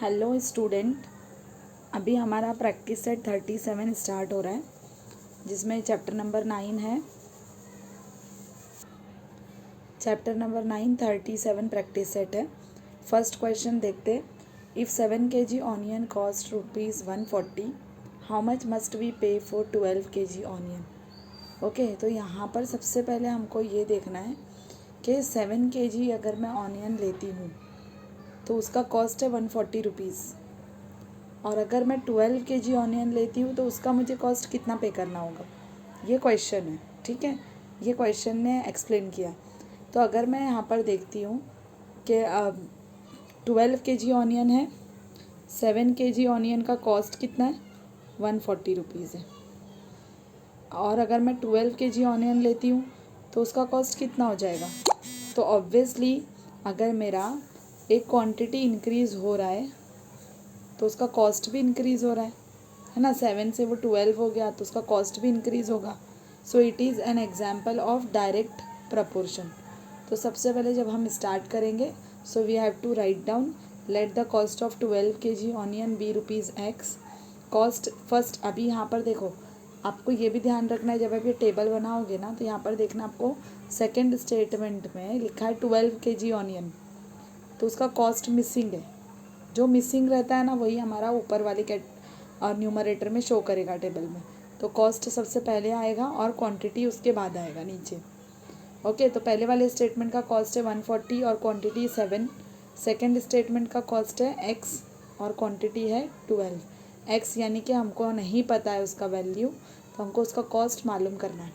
Hello student, अभी हमारा practice set 37 start हो रहा है, जिसमें चैप्टर नंबर 9 है। चैप्टर नंबर 9 37 प्रैक्टिस सेट है। फर्स्ट क्वेश्चन देखते। If 7 kg onion cost ₹140, how much must we pay for 12 kg onion. Okay, तो यहाँ पर सबसे पहले हमको ये देखना है कि 7 kg अगर मैं ऑनियन लेती हूँ तो उसका कॉस्ट है ₹140, और अगर मैं 12 kg ऑनियन लेती हूँ तो उसका मुझे कॉस्ट कितना पे करना होगा, ये क्वेश्चन है। ठीक है, ये क्वेश्चन ने एक्सप्लेन किया। तो अगर मैं यहाँ पर देखती हूँ कि 12 kg ऑनियन है, 7 kg ऑनियन का कॉस्ट कितना है, ₹140 है। और अगर मैं 12 kg ऑनियन लेती हूँ तो उसका कॉस्ट कितना हो जाएगा। तो ऑब्वियसली अगर मेरा एक क्वांटिटी इंक्रीज़ हो रहा है तो उसका कॉस्ट भी इंक्रीज़ हो रहा है ना। 7 से वो 12 हो गया तो उसका कॉस्ट भी इंक्रीज़ होगा। So it is an example of direct proportion. तो सबसे पहले जब हम स्टार्ट करेंगे, so we have to write down, let the cost of 12 kg onion be ₹X। Cost first, अभी यहाँ पर देखो, आपको ये भी ध्यान रखना है, जब आप ये टेबल बनाओगे ना तो यहाँ पर देखना, आपको सेकेंड स्टेटमेंट में लिखा है 12 kg ऑनियन, तो उसका कॉस्ट मिसिंग है। जो मिसिंग रहता है ना, वही हमारा ऊपर वाली न्यूमरेटर में शो करेगा टेबल में। तो कॉस्ट सबसे पहले आएगा और क्वांटिटी उसके बाद आएगा नीचे। ओके, तो पहले वाले स्टेटमेंट का कॉस्ट है 140 और क्वांटिटी 7। सेकंड स्टेटमेंट का कॉस्ट है x और क्वांटिटी है 12। x यानी कि हमको नहीं पता है उसका वैल्यू, तो हमको उसका कॉस्ट मालूम करना है।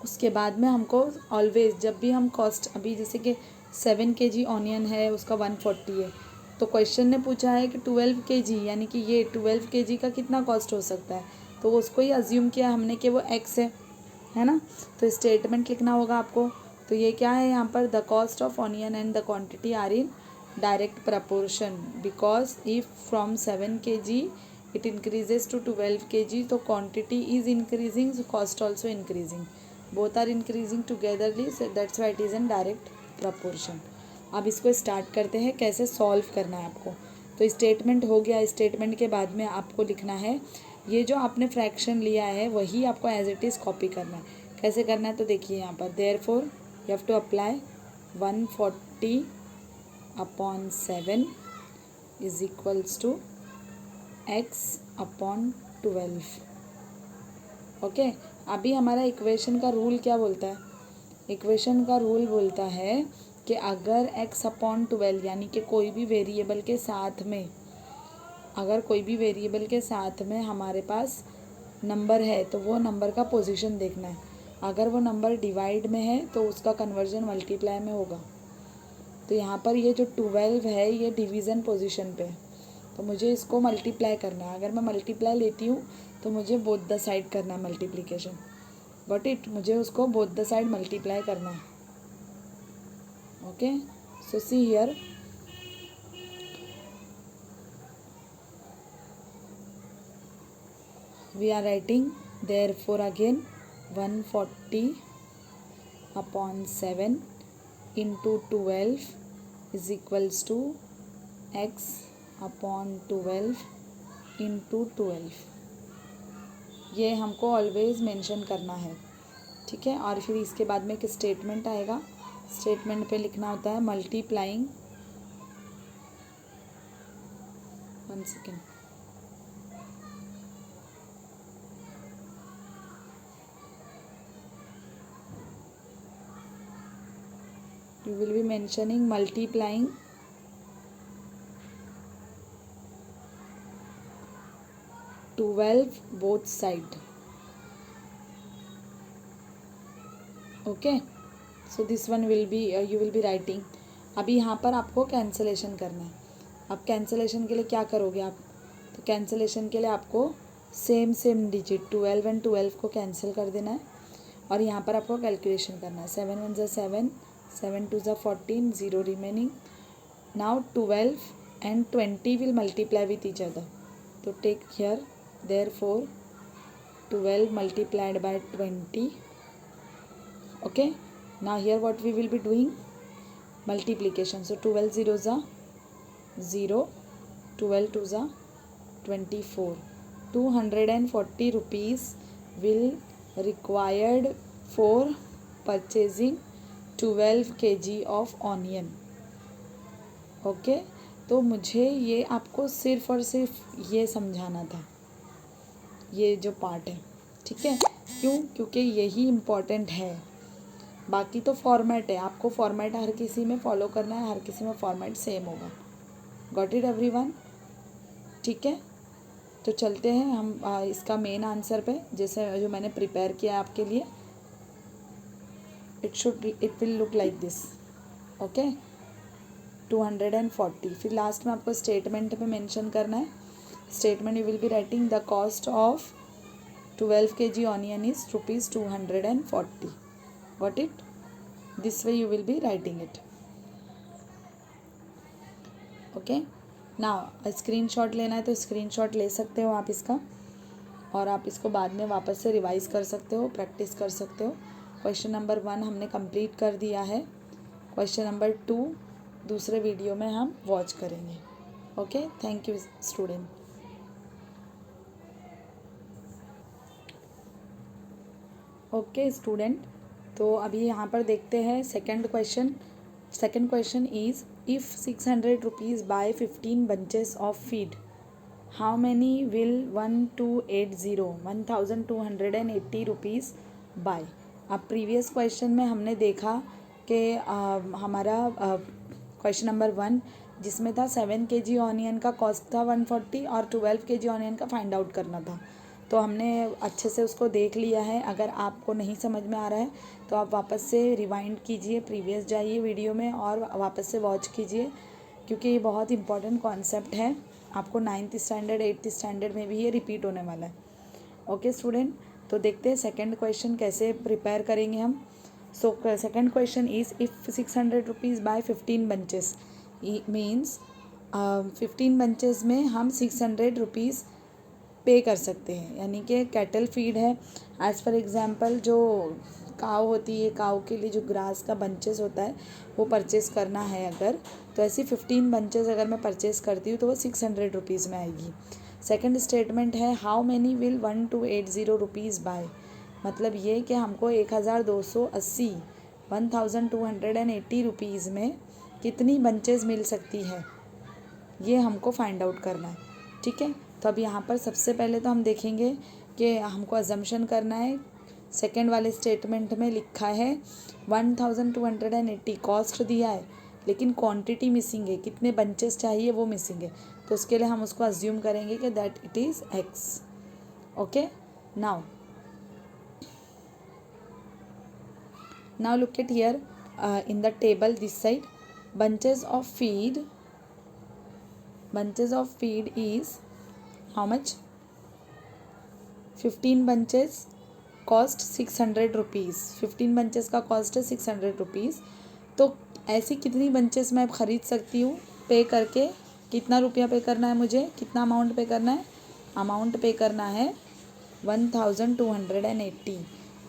उसके बाद में हमको ऑलवेज, जब भी हम कॉस्ट, अभी जैसे कि 7 kg ऑनियन है, उसका 140 है, तो क्वेश्चन ने पूछा है कि 12 kg, यानी कि ये 12 kg का कितना कॉस्ट हो सकता है, तो उसको ही अज्यूम किया हमने कि वो x है ना। तो स्टेटमेंट लिखना होगा आपको। तो ये क्या है यहाँ पर, the cost of onion and the quantity are in direct proportion, because if from 7 kg it increases to 12 kg, तो quantity is increasing, cost also increasing, both are increasing togetherly, that's why it is in direct proportion. अब इसको start करते हैं, कैसे solve करना है आपको। तो स्टेटमेंट हो गया। स्टेटमेंट के बाद में आपको लिखना है, ये जो आपने फ्रैक्शन लिया है वही आपको एज इट इज़ कॉपी करना है। कैसे करना है, तो देखिए यहाँ पर, therefore you have to apply 140/7 is equals to x/12। Okay, अभी हमारा इक्वेशन का रूल क्या बोलता है, इक्वेशन का रूल बोलता है कि अगर x/12 यानी कि कोई भी वेरिएबल के साथ में, अगर कोई भी वेरिएबल के साथ में हमारे पास नंबर है तो वो नंबर का पोजीशन देखना है। अगर वो नंबर डिवाइड में है तो उसका कन्वर्जन मल्टीप्लाई में होगा। तो यहाँ पर ये जो 12 है ये डिवीज़न पोजीशन पे है, तो मुझे इसको मल्टीप्लाई करना है। अगर मैं मल्टीप्लाई लेती हूँ तो मुझे बोथ द साइड करना है मल्टीप्लिकेशन, बट मुझे उसको बोथ द साइड मल्टीप्लाई करना है। Okay, so see here, we are writing, therefore again 140/7 into 12 is equals to x/12 into 12। ये हमको ऑलवेज मेंशन करना है, ठीक है। और फिर इसके बाद में एक स्टेटमेंट आएगा, स्टेटमेंट पे लिखना होता है multiplying, 1 second, you will be mentioning multiplying 12 both side. Okay, so this one will be you will be writing। अभी यहाँ पर आपको कैंसलेशन करना है। अब कैंसलेशन के लिए क्या करोगे आप, तो कैंसलेशन के लिए आपको सेम डिजिट 12 एंड 12 को कैंसिल कर देना है, और यहाँ पर आपको कैलकुलेशन करना है। 7 1 7, 7 2 14, 0 remaining. Now 12 and 20 will multiply with each other, तो take here, therefore 12 multiplied by 20। Okay, now here what we will be doing, multiplication, so 12 zeros are 0 12 to ज़ा 24. 240 rupees will required for purchasing 12 kg of onion. Okay तो मुझे ये आपको सिर्फ और सिर्फ ये समझाना था, ये जो पार्ट है, ठीक है। क्यों? क्योंकि यही इम्पॉर्टेंट है, बाकी तो फॉर्मेट है, आपको फॉर्मेट हर किसी में फॉलो करना है, हर किसी में फॉर्मेट सेम होगा। Got it everyone? ठीक है, तो चलते हैं हम इसका मेन आंसर पे, जैसे जो मैंने प्रिपेयर किया है आपके लिए। It will look like this, okay. 240, फिर लास्ट में आपको स्टेटमेंट में मेंशन करना है। Statement you will be writing the cost of 12 kg onion is ₹240. Got it? This way you will be writing it, okay. Now screenshot लेना है तो screenshot ले सकते हो आप इसका, और आप इसको बाद में वापस से रिवाइज कर सकते हो, प्रैक्टिस कर सकते हो। क्वेश्चन नंबर 1 हमने कंप्लीट कर दिया है। क्वेश्चन नंबर 2 दूसरे वीडियो में हम वॉच करेंगे, okay. Thank you student. Okay student, तो अभी यहाँ पर देखते हैं second question. Second question is if 600 rupees buy 15 bunches of feed, how many will 1280 rupees buy. अब प्रीवियस क्वेश्चन में हमने देखा कि हमारा क्वेश्चन नंबर 1 जिसमें था 7 kg ऑनियन का कॉस्ट था 140 और 12 kg ऑनियन का फाइंड आउट करना था। तो हमने अच्छे से उसको देख लिया है। अगर आपको नहीं समझ में आ रहा है तो आप वापस से रिवाइंड कीजिए, प्रीवियस जाइए वीडियो में और वापस से वॉच कीजिए, क्योंकि ये बहुत इंपॉर्टेंट कॉन्सेप्ट है। आपको 9th स्टैंडर्ड 8th स्टैंडर्ड में भी ये रिपीट होने वाला है, ओके स्टूडेंट। तो देखते हैं सेकंड क्वेश्चन कैसे प्रिपेयर करेंगे हम। So second question is if 600 rupees buy 15 bunches means 15 bunches में हम 600 रुपीज़ पे कर सकते हैं, यानी कि कैटल फीड है। एज़ फॉर एग्जांपल जो काव होती है, काव के लिए जो ग्रास का बंचेस होता है वो परचेस करना है अगर, तो ऐसी 15 bunches अगर मैं परचेस करती हूँ तो वो 600 रुपीज़ में आएगी। सेकंड स्टेटमेंट है how many will 1280 rupees buy, मतलब ये कि हमको 1280 रुपीज़ में कितनी बंचेस मिल सकती है, ये हमको फाइंड आउट करना है, ठीक है। तो अब यहाँ पर सबसे पहले तो हम देखेंगे कि हमको अजम्पशन करना है। सेकंड वाले स्टेटमेंट में लिखा है 1280 कॉस्ट दिया है, लेकिन क्वांटिटी मिसिंग है, कितने बंचेस चाहिए वो मिसिंग है। तो उसके लिए हम उसको अज्यूम करेंगे कि that it is x, okay. now look at here in the table this side, bunches of feed is how much? 15 bunches cost 600 rupees. 15 bunches का कॉस्ट है 600 रुपीज़। तो ऐसी कितनी बंचेस मैं ख़रीद सकती हूँ पे करके? कितना रुपया पे करना है मुझे, कितना अमाउंट पे करना है? अमाउंट पे करना है 1280,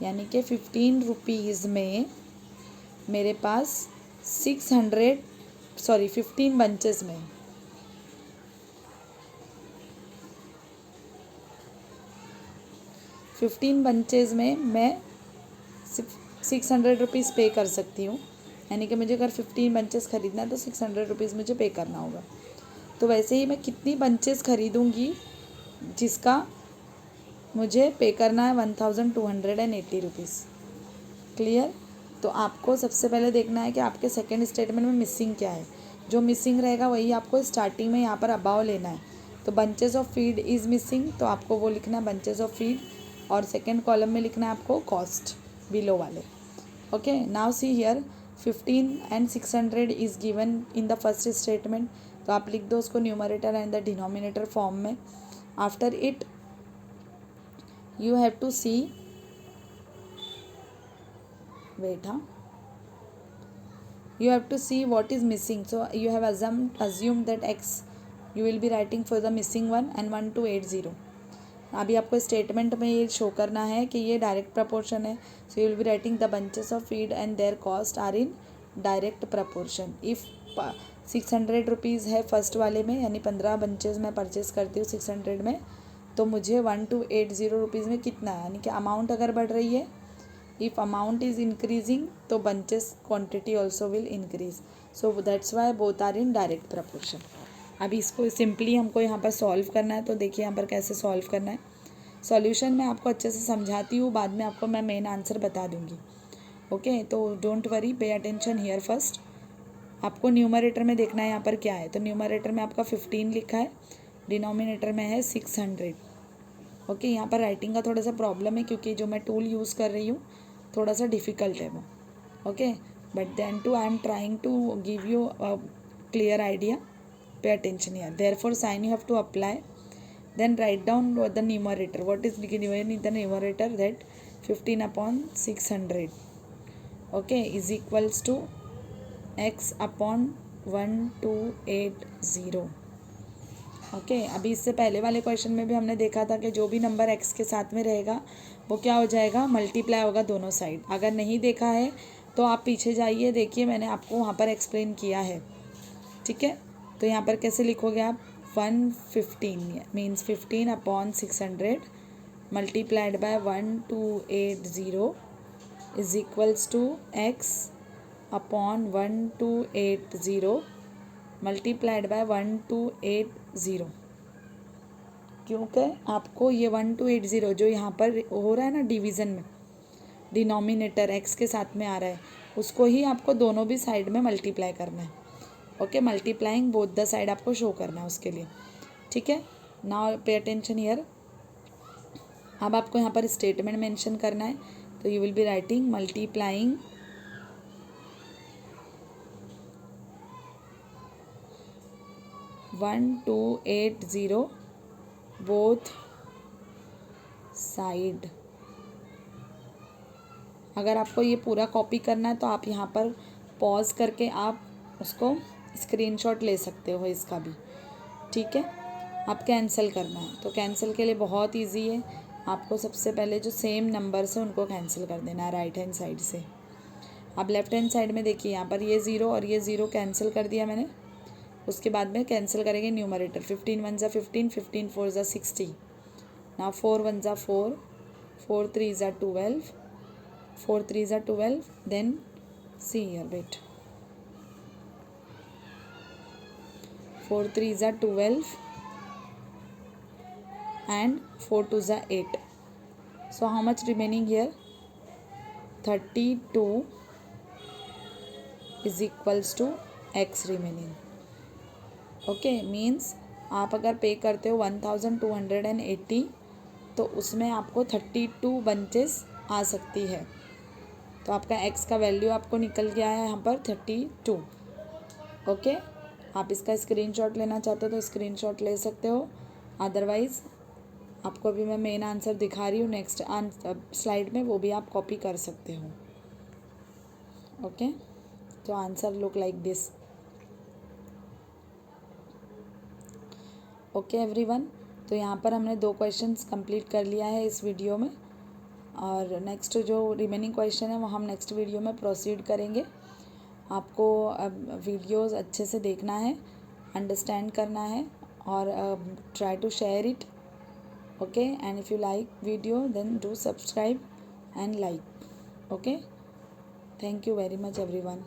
यानी कि 15 रुपीज़ में मेरे पास 15 bunches में 15 bunches में मैं 600 रुपीज़ पे कर सकती हूँ, यानी कि मुझे अगर 15 bunches ख़रीदना है तो 600 रुपीज़ मुझे पे करना होगा। तो वैसे ही मैं कितनी bunches ख़रीदूँगी जिसका मुझे पे करना है 1280 रुपीज़। क्लियर? तो आपको सबसे पहले देखना है कि आपके सेकंड स्टेटमेंट में मिसिंग क्या है। जो मिसिंग रहेगा वही आपको स्टार्टिंग में यहाँ पर अबाव लेना है। तो bunches of feed is missing, तो आपको वो लिखना है बंचेस ऑफ फीड, और सेकंड कॉलम में लिखना है आपको कॉस्ट बिलो वाले, okay. Now see here 15 and 600 is given in the first statement, तो आप लिख दो उसको numerator and the denominator form में। After it you have to see, wait, you have to see what is missing. So you have assumed that x you will be writing for the missing one and 1280. अभी आपको statement में ये show करना है कि ये direct proportion है। So you will be writing the bunches of feed and their cost are in direct proportion. If ₹600 है फर्स्ट वाले में, यानी 15 बंचेस मैं परचेस करती हूँ 600 में, तो मुझे 1280 में कितना है, यानी कि अमाउंट अगर बढ़ रही है, इफ़ अमाउंट इज़ इंक्रीजिंग तो bunches quantity also will increase, so that's why both are in direct proportion. अभी इसको सिंपली हमको यहाँ पर सॉल्व करना है, तो देखिए यहाँ पर कैसे सॉल्व करना है। सॉल्यूशन मैं आपको अच्छे से समझाती हूँ, बाद में आपको मैं मेन आंसर बता दूँगी। ओके, तो डोंट वरी, पे अटेंशन हियर फर्स्ट। आपको न्यूमरेटर में देखना है यहाँ पर क्या है, तो न्यूमरेटर में आपका 15 लिखा है, डिनोमिनेटर में है 600। ओके, यहाँ पर राइटिंग का थोड़ा सा प्रॉब्लम है क्योंकि जो मैं टूल यूज़ कर रही हूँ थोड़ा सा डिफ़िकल्ट है वो। Okay, but then too I am trying to give you a clear idea. Pay attention here, therefore sign you have to apply, then write down the numerator. What is given in the numerator? That 15 upon 600, okay, is equals to x upon 1280. Okay, अभी इससे पहले वाले question में भी हमने देखा था कि जो भी नंबर x के साथ में रहेगा वो क्या हो जाएगा, मल्टीप्लाई होगा दोनों साइड। अगर नहीं देखा है तो आप पीछे जाइए, देखिए मैंने आपको वहाँ पर एक्सप्लेन किया है। ठीक है, तो यहाँ पर कैसे लिखोगे आप, 115 means 15 upon 600 multiplied by 1280 is equals to x upon 1280 multiplied by 1280। क्योंकि आपको ये 1280 जो यहाँ पर हो रहा है ना डिवीज़न में, डिनोमिनेटर x के साथ में आ रहा है, उसको ही आपको दोनों भी साइड में मल्टीप्लाई करना है। Okay, multiplying both the side आपको शो करना है उसके लिए। ठीक है, नाउ पे अटेंशन हियर। अब आपको यहाँ पर स्टेटमेंट मेंशन करना है, तो you will be writing multiplying 1280 both side. अगर आपको ये पूरा कॉपी करना है तो आप यहाँ पर पॉज करके आप उसको स्क्रीनशॉट ले सकते हो इसका भी। ठीक है, आप कैंसिल करना है, तो कैंसिल के लिए बहुत इजी है, आपको सबसे पहले जो सेम नंबर्स है उनको कैंसिल कर देना है राइट हैंड साइड से। अब लेफ्ट हैंड साइड में देखिए, यहाँ पर ये 0 और ये 0 कैंसिल कर दिया मैंने। उसके बाद में कैंसिल करेंगे न्यूमरेटर, 15 1 ज़ा 15, 15 4 ज़ा 60, ना 4 1 ज़ा 4, 4 3 ज़ा 12, 4 3 ज़ा 12, देन सी हियर, वेट, 4 3 ज़ा 12 and 4 2 ज़ा 8. So how much remaining here? 32 is equals to x remaining. Okay, means आप अगर पे करते हो 1280 तो उसमें आपको 32 बंचेस आ सकती है, तो आपका x का वैल्यू आपको निकल गया है यहाँ पर 32। ओके, आप इसका स्क्रीनशॉट लेना चाहते हो तो स्क्रीनशॉट ले सकते हो, अदरवाइज़ आपको अभी मैं मेन आंसर दिखा रही हूँ नेक्स्ट स्लाइड में, वो भी आप कॉपी कर सकते हो। ओके, तो answer look like this. Okay everyone, तो यहाँ पर हमने 2 क्वेश्चंस कंप्लीट कर लिया है इस वीडियो में, और नेक्स्ट जो रिमेनिंग क्वेश्चन है वो हम नेक्स्ट वीडियो में प्रोसीड करेंगे। आपको वीडियोस अच्छे से देखना है, अंडरस्टैंड करना है, और try to share it. Okay, and if you like video then do subscribe and like. Okay, thank you very much everyone.